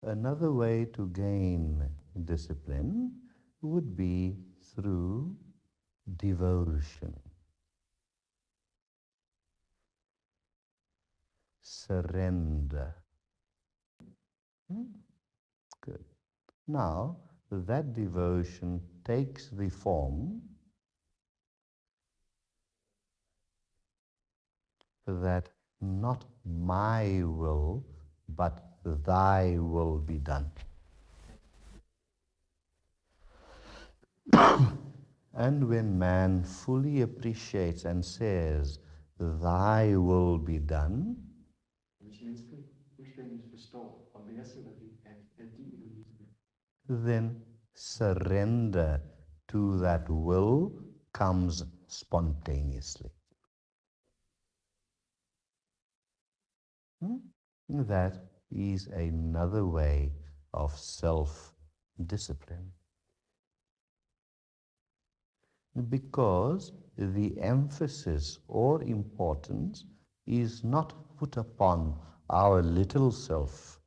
Another way to gain discipline would be through devotion, surrender. Hmm? Good. Now, that devotion takes the form that not my will, but thy will be done. And when man fully appreciates and says, thy will be done, then surrender to that will comes spontaneously. That is another way of self-discipline. Because the emphasis or importance is not put upon our little self,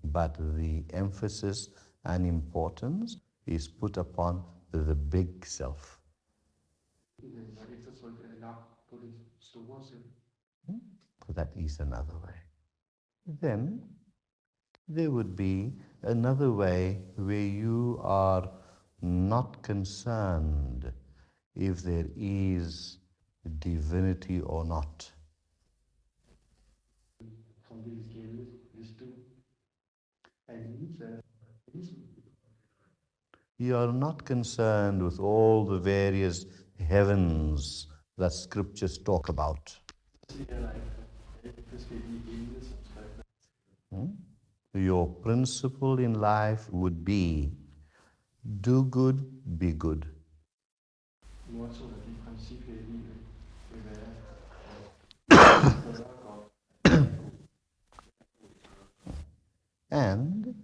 but the emphasis and importance is put upon the big self. That is another way. Then there would be another way where you are not concerned if there is divinity or not. You are not concerned with all the various heavens that scriptures talk about. Your principle in life would be do good, be good. And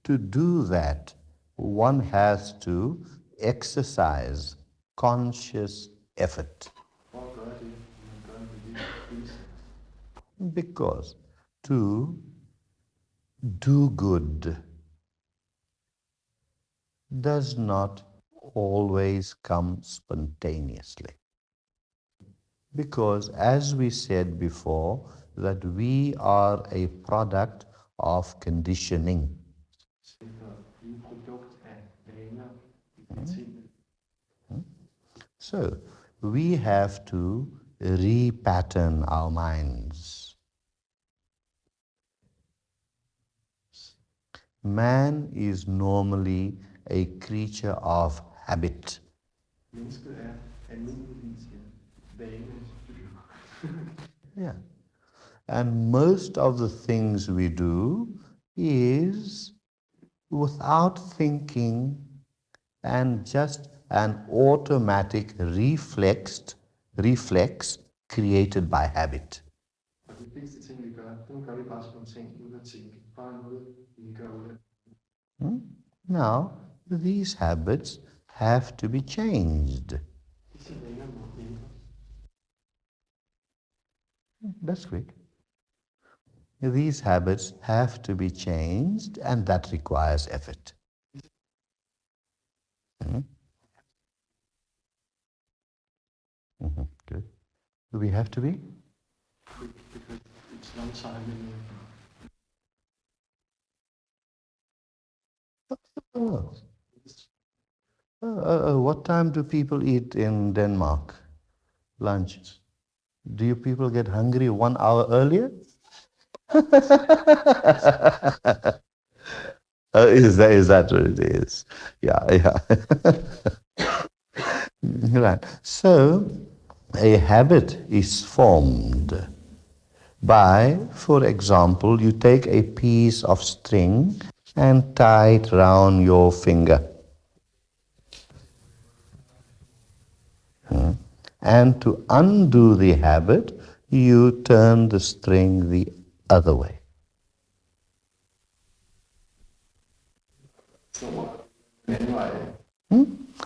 to do that, one has to exercise conscious effort. Because to do good does not always come spontaneously. Because as we said before, that we are a product of conditioning. So we have to repattern our minds. Man is normally a creature of habit. Yeah. And most of the things we do is without thinking and just an automatic reflex created by habit. Now, these habits have to be changed. That's quick. These habits have to be changed, and that requires effort. Good. Do we have to be? Because it's lunchtime. What time do people eat in Denmark? Lunch. Do you people get hungry 1 hour earlier? Is that what it is? Yeah. Right. So, a habit is formed by, for example, you take a piece of string and tie it round your finger. And to undo the habit, you turn the string the other way.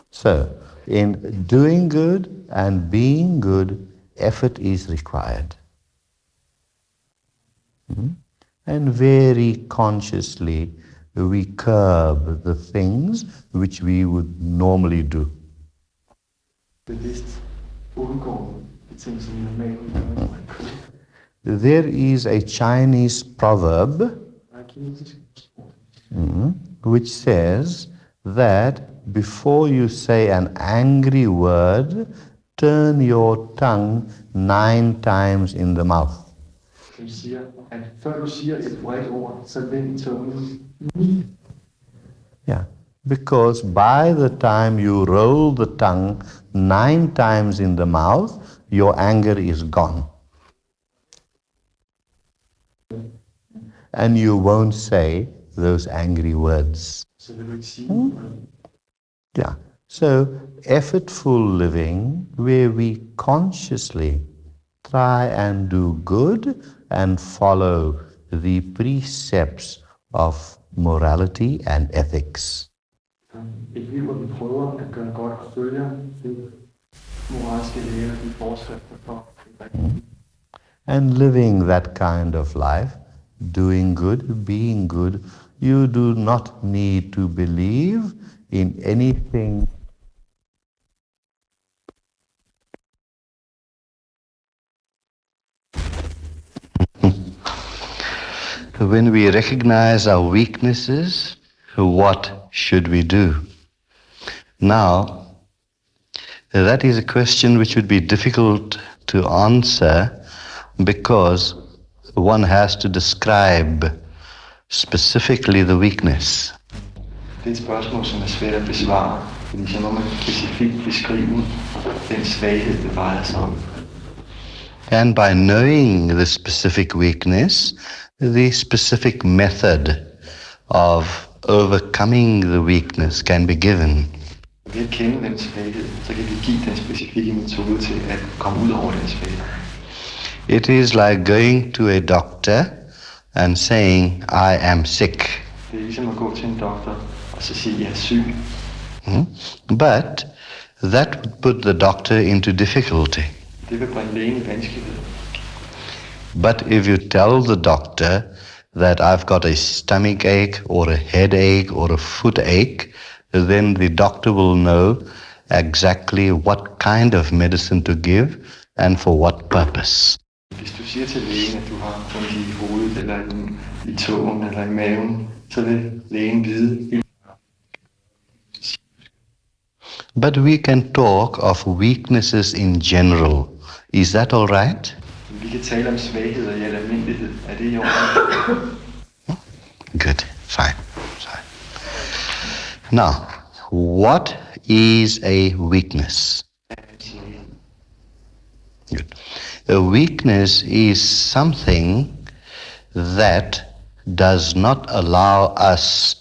So, in doing good and being good, effort is required. And very consciously we curb the things which we would normally do. There is a Chinese proverb which says that before you say an angry word, turn your tongue 9 times in the mouth. Yeah, because by the time you roll the tongue 9 times in the mouth, your anger is gone. And you won't say those angry words. Yeah. So, effortful living, where we consciously try and do good and follow the precepts of morality and ethics. Et liv, hvor vi prøver at gøre godt og følger de moralske læger, de forskrifter for. And living that kind of life, doing good, being good, you do not need to believe in anything. When we recognize our weaknesses, what should we do? Now, that is a question which would be difficult to answer because one has to describe specifically the weakness. Det er et spørgsmål, som er svært at besvare, fordi så må man specifikt beskrive den svaghed, det drejer sig om. And by knowing the specific weakness, the specific method of overcoming the weakness can be given. Ved at kende den svaghed, så kan vi give den specifikke metode til at komme ud over den svaghed. It is like going to a doctor and saying, I am sick. Det er ligesom at gå til en doktor og så sige, jeg er syg. But that would put the doctor into difficulty. Det vil bringe lægen i vanskelighed. But if you tell the doctor that I've got a stomach ache or a headache or a foot ache, then the doctor will know exactly what kind of medicine to give and for what purpose. Hvis du siger til lægen, at du har ondt i hovedet eller i tåen eller i maven, så vil lægen vide. But we can talk of weaknesses in general. Is that all right? Vi kan tale om svagheder i al almindelighed. Er det i orden? Good. Fine. Now, what is a weakness? Good. A weakness is something that does not allow us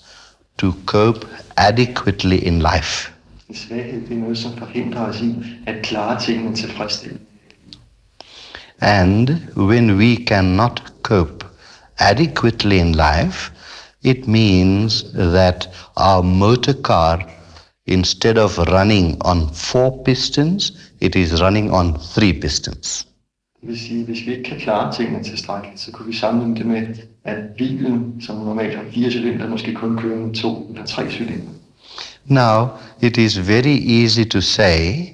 to cope adequately in life. En svaghed, det er noget, som forhindrer os i at klare tingene tilfredsstillende. And when we cannot cope adequately in life, it means that our motor car, instead of running on 4 pistons, it is running on 3 pistons. Det vil sige, at hvis vi ikke kan klare tingene tilstrækkeligt, så kunne vi sammenligne det med, at bilen, som normalt har 4 cylinder, måske kun kører med 2 eller 3 cylinder. Now, it is very easy to say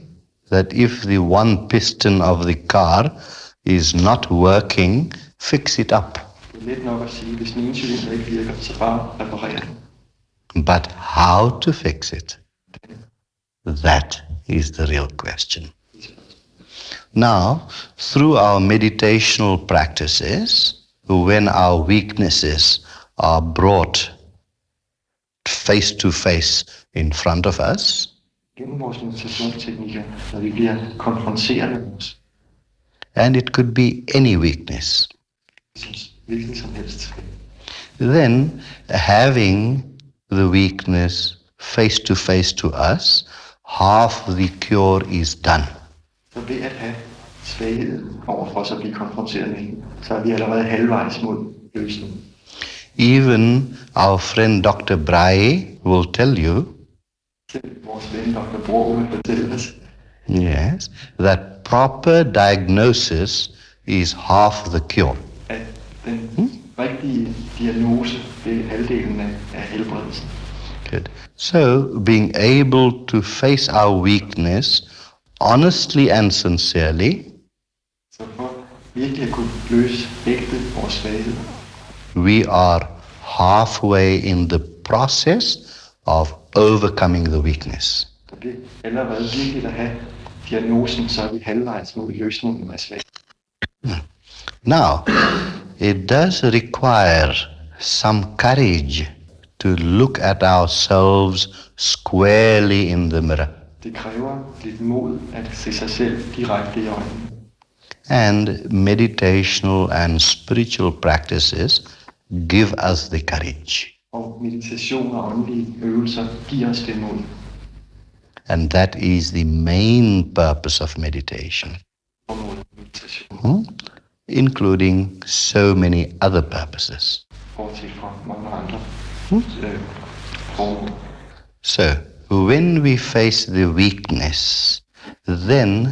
that if the one piston of the car is not working, fix it up. Det er let nok at sige, at hvis den ene cylinder ikke virker, så bare reparer den. But how to fix it? That is the real question. Now, through our meditational practices, when our weaknesses are brought face to face in front of us, Gennem vores meditationsteknikker, når vi bliver konfronteret med vores, and it could be any weakness, hvilken som helst, then having the weakness face to us, half the cure is done. så ved at have svaghed overfor os at blive konfronteret med hende, så er vi allerede halvvejs mod løsningen. Even our friend Dr. Brahe will tell you, Vores ven Dr. Bro vil fortælle os, yes, that proper diagnosis is half the cure. at den rigtige diagnose, det er halvdelen af helbredelsen. Good. So, being able to face our weakness honestly and sincerely, Så for virkelig at kunne løse ægte vores svagheder, we are halfway in the process of overcoming the weakness. så det er allerede virkelig at have diagnosen, så er vi halvvejs mod løsningen af svaghed. Now, it does require some courage to look at ourselves squarely in the mirror. Det kræver lidt mod at se sig selv direkte i øjnene. And meditational and spiritual practices give us the courage. Og meditation og åndelige øvelser giver os det mod. And that is the main purpose of meditation, Formålet med meditation. including so many other purposes. Bortset fra mange andre formål. So, when we face the weakness, then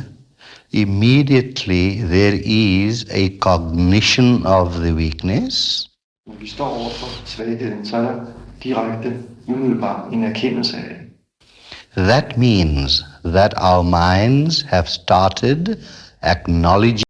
immediately there is a cognition of the weakness, Når vi står over for svagheden, så er der direkte umiddelbart en erkendelse af det. that means that our minds have started acknowledging